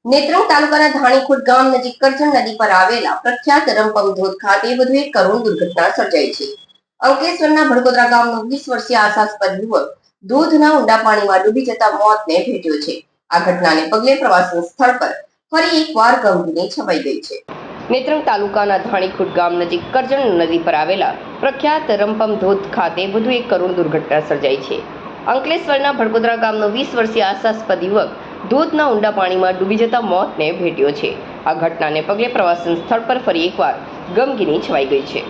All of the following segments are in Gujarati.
નેત્રંગ તાલુકાના ધાણીખોટ ગામ નજીક કરજણ નદી પર આવેલા પ્રખ્યાત રંપમ ધોધ ખાતે વધુ એક કરુણ દુર્ઘટના સર્જાઈ છે. અંકલેશ્વરના ભડકોદરા ગામનો 20 વર્ષીય આશાસ્પદ યુવક ધોધના ઊંડા પાણીમાં ડૂબી જતા મોતને ભેટ્યો છે. આ ઘટનાને પગલે પ્રવાસન સ્થળ પર ફરી એકવાર ગમગીની છવાઈ ગઈ છે. નેત્રંગ તાલુકાના ધાણીખોટ ગામ નજીક કરજણ નદી પર આવેલા પ્રખ્યાત રંપમ ધોધ ખાતે વધુ એક કરુણ દુર્ઘટના સર્જાઈ છે. અંકલેશ્વરના ભડકોદરા ગામનો 20 વર્ષીય આશાસ્પદ યુવક ધોધના ઊંડા પાણીમાં ડૂબી જતા મોતને ભેટ્યો છે. આ ઘટનાને પગલે પ્રવાસન સ્થળ પર ફરી એકવાર ગમગીની છવાઈ ગઈ છે.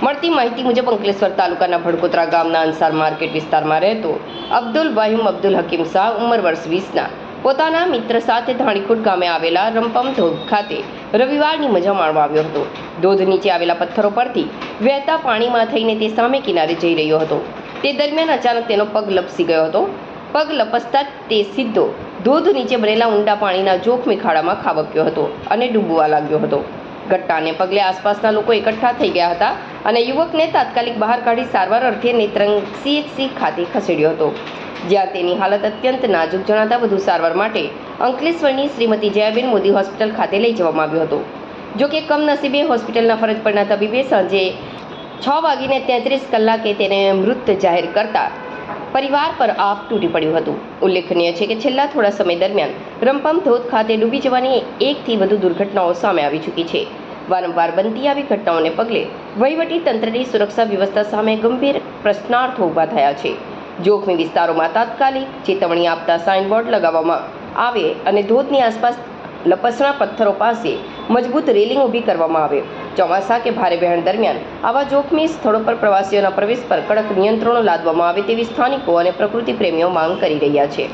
મળતી માહિતી મુજબ અંકલેશ્વર તાલુકાના ભડકોદરા ગામના અંસાર માર્કેટ વિસ્તારમાં રહેતો અબ્દુલ વાહિમ અબ્દુલ હકીમ શાહ ઉંમર વર્ષ 20ના પોતાના મિત્ર સાથે ધાણીખોટ ગામે આવેલા રંપમ ધોધ ખાતે રવિવારની મજા માણવા આવ્યો હતો. ધોધ નીચે આવેલા પથ્થરો પરથી વહેતા પાણીમાં થઈને તે સામે કિનારે જઈ રહ્યો હતો. તે દરમિયાન અચાનક તેનો પગ લપસી ગયો હતો. પગ લપસતા તે સીધો ધોધ નીચે બનેલા ઊંડા પાણીના જોખમી ખાડામાં ખાબક્યો હતો અને ડૂબવા લાગ્યો હતો. ઘટનાને પગલે આસપાસના લોકો એકઠા થઈ ગયા હતા અને યુવકને તાત્કાલિક બહાર કાઢી સારવાર અર્થે નેત્રંગ CHC ખાતે ખસેડ્યો હતો, જ્યાં તેની હાલત અત્યંત નાજુક જણાતા વધુ સારવાર માટે અંકલેશ્વરની શ્રીમતી જયાબેન મોદી હોસ્પિટલ ખાતે લઈ જવામાં આવ્યો હતો. જો કે કમનસીબે હોસ્પિટલના ફરજ પરના તબીબે સાંજે 6:33 તેને મૃત જાહેર કરતા પરિવાર પર આફ તૂટી પડ્યું હતું. ઉલ્લેખનીય છે કે છેલ્લા થોડા સમય દરમિયાન રંપમ ધોધ ખાતે ડૂબી જવાની 1થી વધુ દુર્ઘટનાઓ સામે આવી ચૂકી છે. વારંવાર બનતી આવી ઘટનાઓને પગલે વહીવટી તંત્રની સુરક્ષા વ્યવસ્થા સામે ગંભીર પ્રશ્નાર્થો ઊભા થયા છે. જોખમી વિસ્તારોમાં તાત્કાલિક ચેતવણી આપતા સાઇનબોર્ડ લગાવવામાં આવે અને ધોધની આસપાસ લપસણા પથ્થરો પાસે મજબૂત રેલિંગ ઊભી કરવામાં આવે. ચોમાસા કે ભારે વહેણ દરમિયાન આવા જોખમી સ્થળો પર પ્રવાસીઓના પ્રવેશ પર કડક નિયંત્રણો લાદવામાં આવે તેવી સ્થાનિકો અને પ્રકૃતિ પ્રેમીઓ માંગ કરી રહ્યા છે.